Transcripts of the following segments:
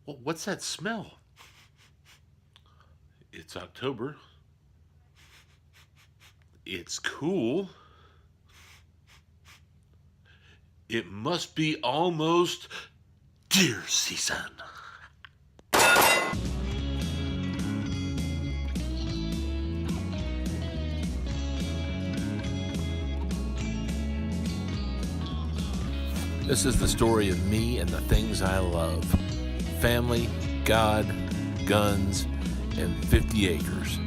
What's that smell? It's October. It's cool. It must be almost deer season. This is the story of me and the things I love. Family, God, guns, and 50 acres.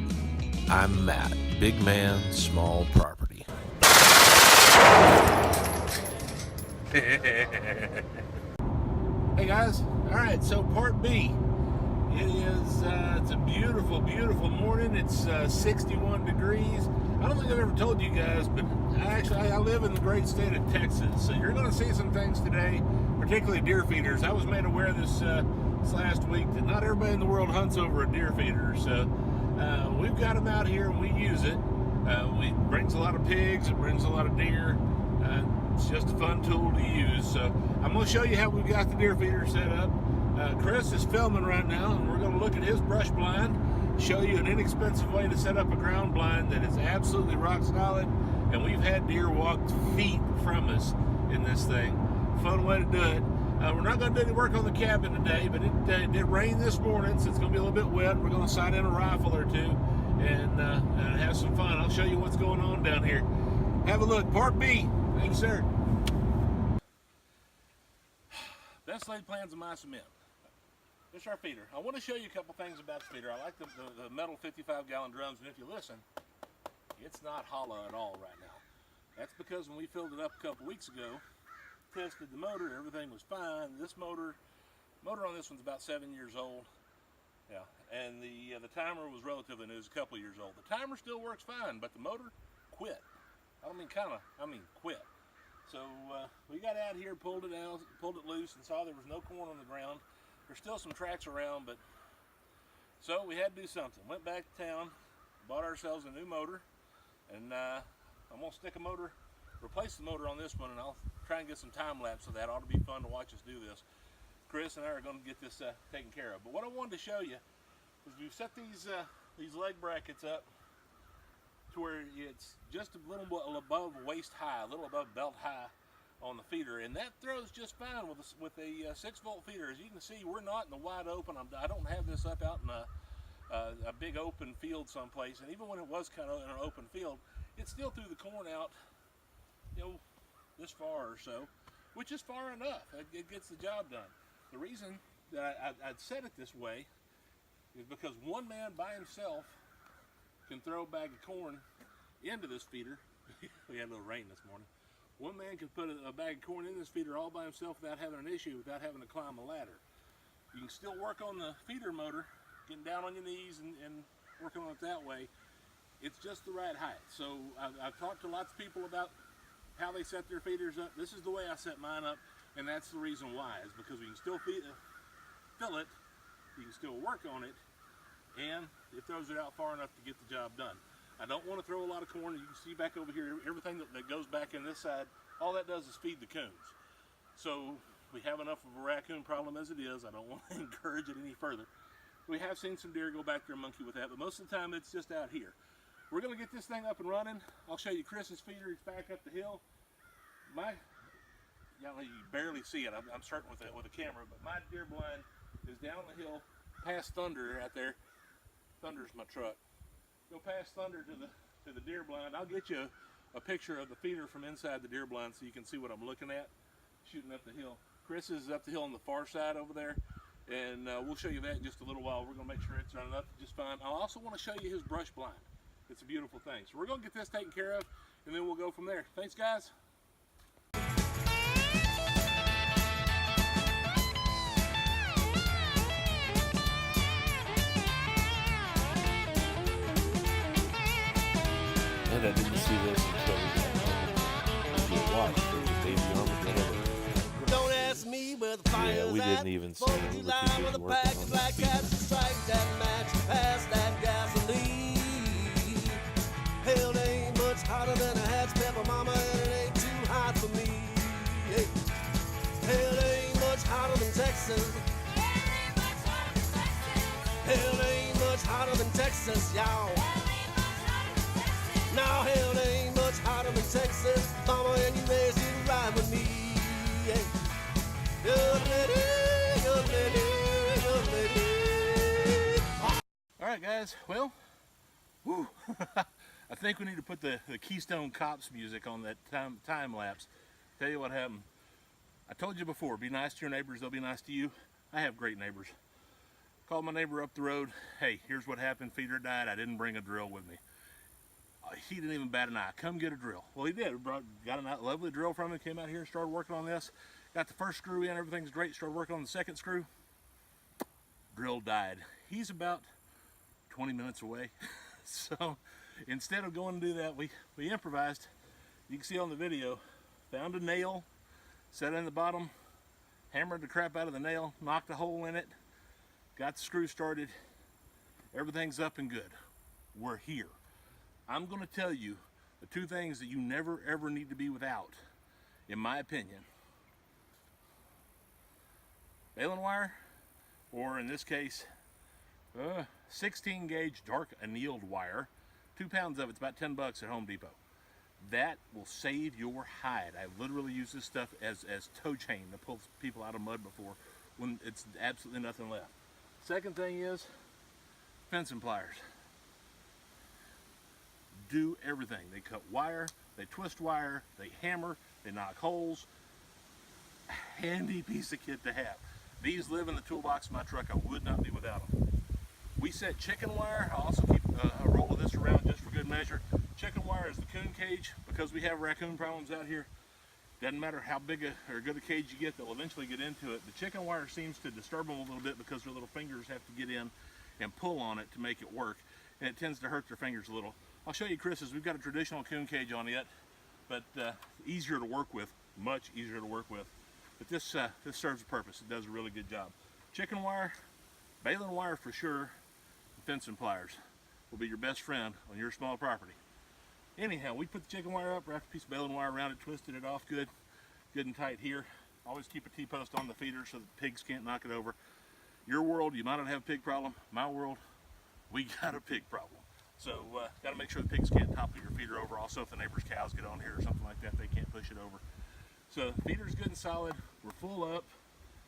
I'm Matt, big man, small property. Hey guys, alright, so part B. It's a beautiful, beautiful morning. It's 61 degrees. I don't think I've ever told you guys, but I live in the great state of Texas. So you're going to see some things today, particularly deer feeders. I was made aware this last week that not everybody in the world hunts over a deer feeder. So we've got them out here and we use it. It brings a lot of pigs, it brings a lot of deer. It's just a fun tool to use. So I'm going to show you how we've got the deer feeder set up. Chris is filming right now, and we're going to look at his brush blind, show you an inexpensive way to set up a ground blind that is absolutely rock solid, and we've had deer walk feet from us in this thing. Fun way to do it. We're not going to do any work on the cabin today, but it did rain this morning, so it's going to be a little bit wet. We're going to sight in a rifle or two and have some fun. I'll show you what's going on down here. Have a look. Part B. Thank you, sir. Best laid plans of my cement. This is our feeder. I want to show you a couple things about the feeder. I like the metal 55-gallon drums, and if you listen, it's not hollow at all right now. That's because when we filled it up a couple weeks ago, tested the motor, everything was fine. This motor on this one's about 7 years old. Yeah, and the timer was relatively new, it's a couple years old. The timer still works fine, but the motor quit. I don't mean kinda, I mean quit. So we got out here, pulled it loose, and saw there was no corn on the ground. There's still some tracks around, but so we had to do something. Went back to town, bought ourselves a new motor, and I'm gonna replace the motor on this one, and I'll try and get some time lapse of that. Ought to be fun to watch us do this. Chris and I are gonna get this taken care of. But what I wanted to show you is we've set these leg brackets up to where it's just a little above waist high, a little above belt high on the feeder, and that throws just fine with a 6-volt feeder. As you can see, we're not in the wide open. I don't have this up out in a big open field someplace, and even when it was kind of in an open field, it still threw the corn out, you know, this far or so, which is far enough. It gets the job done. The reason that I'd set it this way is because one man by himself can throw a bag of corn into this feeder. We had a little rain this morning. One man can put a bag of corn in this feeder all by himself without having an issue, without having to climb a ladder. You can still work on the feeder motor, getting down on your knees and working on it that way. It's just the right height. So I've talked to lots of people about how they set their feeders up. This is the way I set mine up, and that's the reason why, is because we can still fill it, you can still work on it, and it throws it out far enough to get the job done. I don't want to throw a lot of corn. You can see back over here, everything that goes back in this side, all that does is feed the coons. So we have enough of a raccoon problem as it is. I don't want to encourage it any further. We have seen some deer go back there and monkey with that, but most of the time it's just out here. We're going to get this thing up and running. I'll show you Chris's feeder. It's back up the hill. You barely see it. I'm starting with a camera, but my deer blind is down the hill past Thunder out there. Thunder's my truck. Go past Thunder to the deer blind. I'll get you a picture of the feeder from inside the deer blind so you can see what I'm looking at shooting up the hill. Chris is up the hill on the far side over there, and we'll show you that in just a little while. We're going to make sure it's running up just fine. I also want to show you his brush blind. It's a beautiful thing. So we're going to get this taken care of, and then we'll go from there. Thanks, guys. And I didn't see this until we watched the baby armadillo. Don't ask me where the fire's Yeah, we didn't even see it. We were too busy working on the feeders. that match past that gasoline. Hell, it ain't much hotter than a hatch pepper, mama, and it ain't too hot for me. Hey. Hell, it ain't much hotter than Texas. than Texas, y'all. Now hell ain't much hotter than Texas, mama, and you may as well ride with me. Yeah. All right, guys. Well, woo. I think we need to put the Keystone Cops music on that time lapse. Tell you what happened. I told you before, be nice to your neighbors, they'll be nice to you. I have great neighbors. Called my neighbor up the road. Hey, here's what happened. Feeder died. I didn't bring a drill with me. He didn't even bat an eye. Come get a drill. Well, he did. Got a lovely drill from him. Came out here, started working on this. Got the first screw in. Everything's great. Started working on the second screw. Drill died. He's about 20 minutes away. So instead of going to do that, we improvised. You can see on the video, found a nail, set it in the bottom, hammered the crap out of the nail, knocked a hole in it, got the screw started. Everything's up and good. We're here. I'm going to tell you the two things that you never ever need to be without, in my opinion. Baling wire, or in this case, 16 gauge dark annealed wire. 2 pounds of it's about 10 bucks at Home Depot. That will save your hide. I literally used this stuff as toe chain to pull people out of mud before when it's absolutely nothing left. Second thing is fencing pliers. Do everything. They cut wire, they twist wire, they hammer, they knock holes. Handy piece of kit to have. These live in the toolbox of my truck. I would not be without them. We set chicken wire. I also keep a roll of this around just for good measure. Chicken wire is the coon cage. Because we have raccoon problems out here, doesn't matter how big or good a cage you get, they'll eventually get into it. The chicken wire seems to disturb them a little bit because their little fingers have to get in and pull on it to make it work, and it tends to hurt their fingers a little. I'll show you Chris's. We've got a traditional coon cage on it, but easier to work with, much easier to work with. But this serves a purpose. It does a really good job. Chicken wire, baling wire for sure, and fencing pliers will be your best friend on your small property. Anyhow, we put the chicken wire up, wrapped a piece of baling wire around it, twisted it off good and tight here. Always keep a T-post on the feeder so the pigs can't knock it over. Your world, you might not have a pig problem. My world, we got a pig problem. So got to make sure the pigs can't topple your feeder over. Also, if the neighbor's cows get on here or something like that, they can't push it over. So feeder's good and solid. We're full up.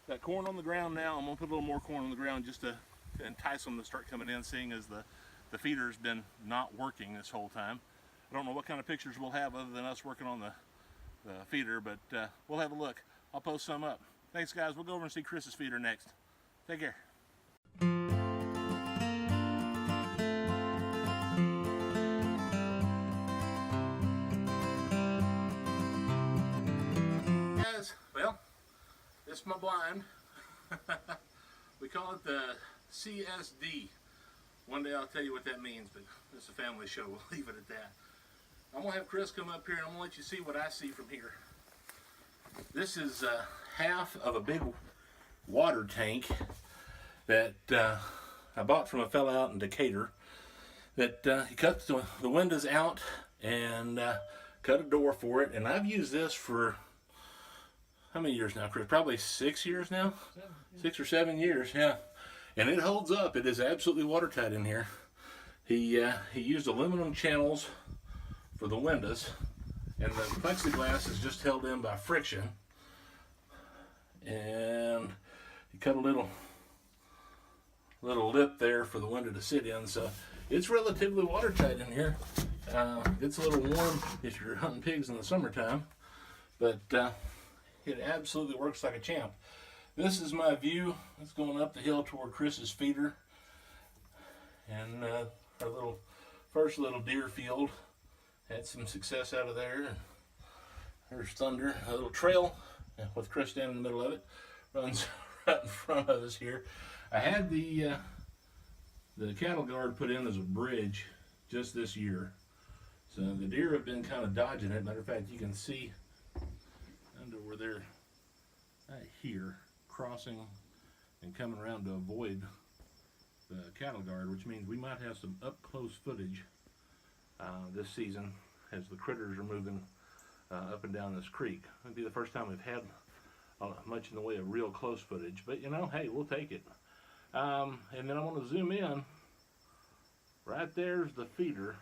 Got corn on the ground now. I'm gonna put a little more corn on the ground just to entice them to start coming in, seeing as the feeder's been not working this whole time. I don't know what kind of pictures we'll have other than us working on the feeder, but we'll have a look. I'll post some up. Thanks, guys. We'll go over and see Chris's feeder next. Take care. Guys, well, this is my blind. We call it the CSD. One day I'll tell you what that means, but it's a family show. We'll leave it at that. I'm going to have Chris come up here and I'm going to let you see what I see from here. This is half of a big water tank that I bought from a fella out in Decatur. That he cut the windows out and cut a door for it. And I've used this for how many years now, Chris? Probably 6 years now? 6 or 7 years, yeah. And it holds up. It is absolutely watertight in here. He used aluminum channels for the windows, and the plexiglass is just held in by friction. And he cut a little lip there for the window to sit in, so it's relatively watertight in here. It's a little warm if you're hunting pigs in the summertime, but it absolutely works like a champ. This is my view. It's going up the hill toward Chris's feeder, and our first little deer field. Had some success out of there. And there's Thunder, a little trail with Chris down in the middle of it. Runs right in front of us here. I had the cattle guard put in as a bridge just this year. So the deer have been kind of dodging it. Matter of fact, you can see under where they're right here, crossing and coming around to avoid the cattle guard, which means we might have some up-close footage this season as the critters are moving up and down this creek. It'll be the first time we've had much in the way of real close footage, but you know, hey, we'll take it. And then I want to zoom in Right there's the feeder.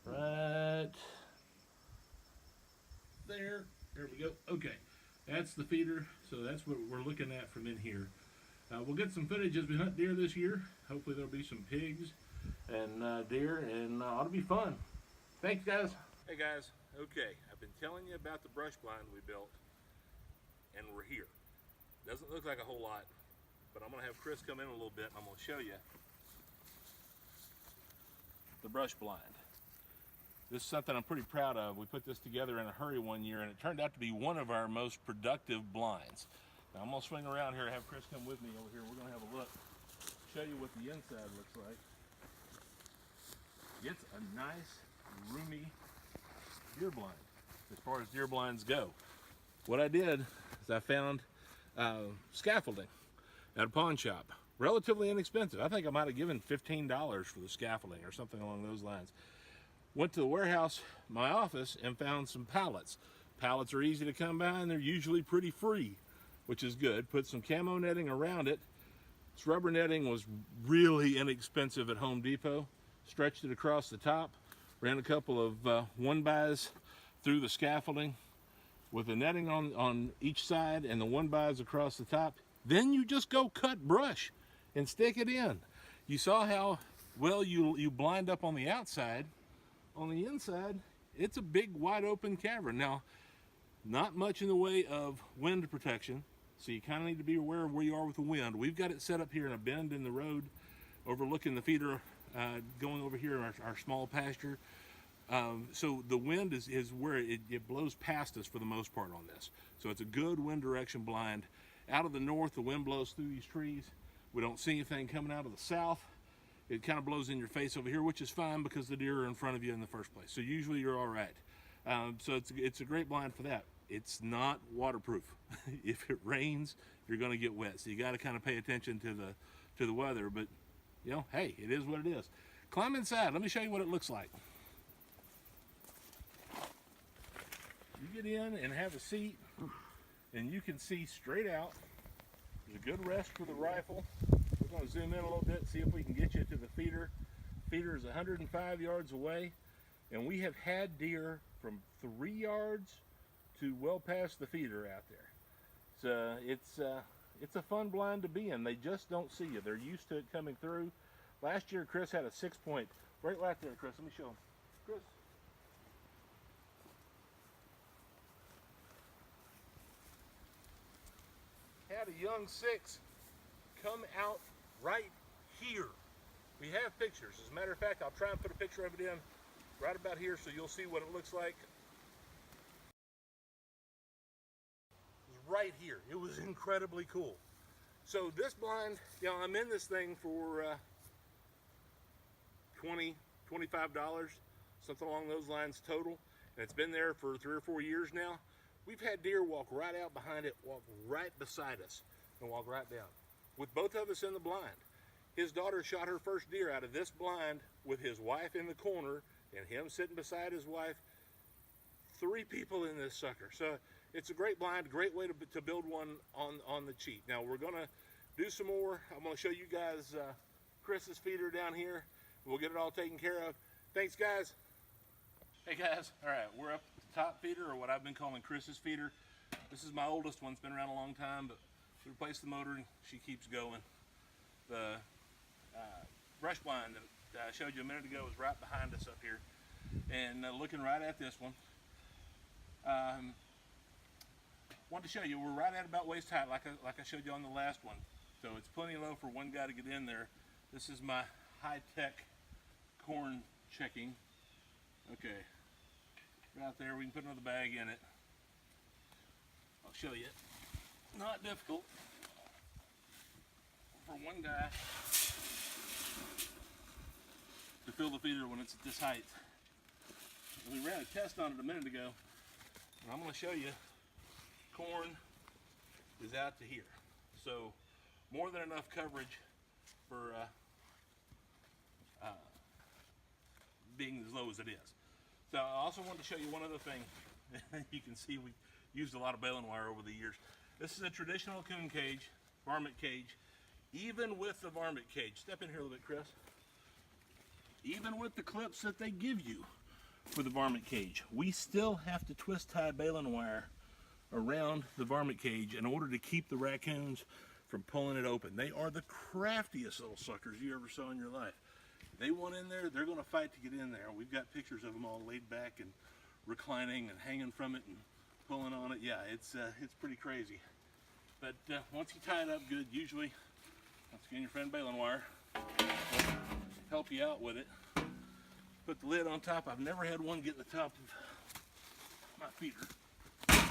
Right there. There we go. Okay, that's the feeder. So that's what we're looking at from in here. We'll get some footage as we hunt deer this year. Hopefully there'll be some pigs and deer, and ought to be fun. Thanks, guys. Hey guys. Okay, I've been telling you about the brush blind we built, and we're here. Doesn't look like a whole lot, but I'm gonna have Chris come in a little bit and I'm gonna show you the brush blind. This is something I'm pretty proud of. We put this together in a hurry one year, and it turned out to be one of our most productive blinds. Now I'm gonna swing around here and have Chris come with me over here. We're gonna have a look, show you what the inside looks like. It's a nice, roomy deer blind as far as deer blinds go. What I did is I found scaffolding at a pawn shop, relatively inexpensive. I think I might have given $15 for the scaffolding or something along those lines. Went to the warehouse, my office, and found some pallets. Pallets are easy to come by, and they're usually pretty free, which is good. Put some camo netting around it. This rubber netting was really inexpensive at Home Depot. Stretched it across the top, ran a couple of 1-bys through the scaffolding with the netting on each side and the 1-bys across the top. Then you just go cut brush and stick it in. You saw how well you blind up on the outside. On the inside, it's a big wide open cavern. Now, not much in the way of wind protection, so you kind of need to be aware of where you are with the wind. We've got it set up here in a bend in the road overlooking the feeder going over here in our small pasture. So the wind is where it blows past us for the most part on this. So it's a good wind direction blind. Out of the north, the wind blows through these trees. We don't see anything coming out of the south. It kind of blows in your face over here, which is fine because the deer are in front of you in the first place. So usually you're all right. So it's a great blind for that. It's not waterproof. If it rains, you're going to get wet. So you got to kind of pay attention to the weather. But you know, hey, it is what it is. Climb inside. Let me show you what it looks like. You get in and have a seat, and you can see straight out. There's a good rest for the rifle. We're going to zoom in a little bit, see if we can get you to the feeder. Feeder is 105 yards away, and we have had deer from 3 yards to well past the feeder out there. So it's a fun blind to be in. They just don't see you. They're used to it coming through. Last year, Chris had a 6-point. Right there, Chris. Let me show him. Chris. Had a young 6 come out right here. We have pictures. As a matter of fact, I'll try and put a picture of it in right about here so you'll see what it looks like. It was right here. It was incredibly cool. So this blind, you know, I'm in this thing for $20, $25, something along those lines total. And it's been there for 3 or 4 years now. We've had deer walk right out behind it, walk right beside us, and walk right down. With both of us in the blind. His daughter shot her first deer out of this blind with his wife in the corner and him sitting beside his wife. 3 people in this sucker. So it's a great blind, great way to build one on the cheap. Now we're gonna do some more. I'm gonna show you guys Chris's feeder down here. We'll get it all taken care of. Thanks, guys. Hey guys, all right, we're up at the top feeder, or what I've been calling Chris's feeder. This is my oldest one. It's been around a long time, but we replaced the motor and she keeps going. The brush blind that I showed you a minute ago is right behind us up here, and looking right at this one. Wanted to show you, we're right at about waist height, like I showed you on the last one. So it's plenty low for one guy to get in there. This is my high-tech corn checking. Okay, right there, we can put another bag in it. I'll show you. Not difficult for one guy to fill the feeder when it's at this height. And we ran a test on it a minute ago, and I'm going to show you. Corn is out to here, so more than enough coverage for being as low as it is. So I also wanted to show you one other thing. You can see we used a lot of baling wire over the years. This is a traditional coon cage, varmint cage. Even with the varmint cage, step in here a little bit, Chris. even with the clips that they give you for the varmint cage, we still have to twist tie baling wire around the varmint cage in order to keep the raccoons from pulling it open. They are the craftiest little suckers you ever saw in your life. They want in there, they're going to fight to get in there. We've got pictures of them all laid back and reclining and hanging from it and pulling on it. Yeah, it's pretty crazy. But once you tie it up good, usually, once again, your friend baling wire will help you out with it. Put the lid on top. I've never had one get in the top of my feeder. I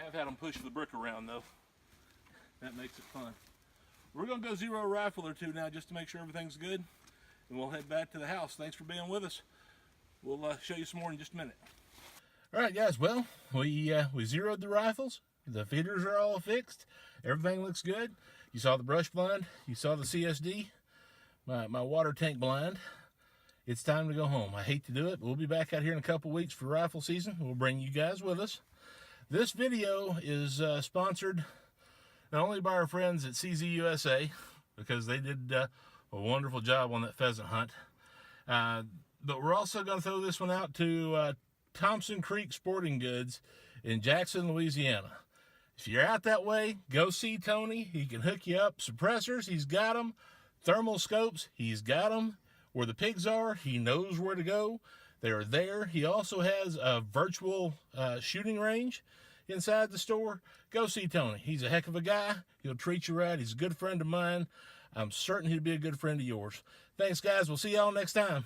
have had them push the brick around though. That makes it fun. We're going to go zero a rifle or two now just to make sure everything's good. And we'll head back to the house. Thanks for being with us. We'll show you some more in just a minute. All right, guys. Well, we zeroed the rifles. The feeders are all fixed. Everything looks good. You saw the brush blind. You saw the CSD. My water tank blind. It's time to go home. I hate to do it, but we'll be back out here in a couple weeks for rifle season. We'll bring you guys with us. This video is sponsored not only by our friends at CZ USA, because they did a wonderful job on that pheasant hunt, but we're also going to throw this one out to Thompson Creek Sporting Goods in Jackson, Louisiana. If you're out that way, go see Tony. He can hook you up. Suppressors, he's got them. Thermal scopes, he's got them. Where the pigs are, he knows where to go. They are there. He also has a virtual shooting range inside the store. Go see Tony. He's a heck of a guy. He'll treat you right. He's a good friend of mine. I'm certain he'd be a good friend of yours. Thanks, guys. We'll see y'all next time.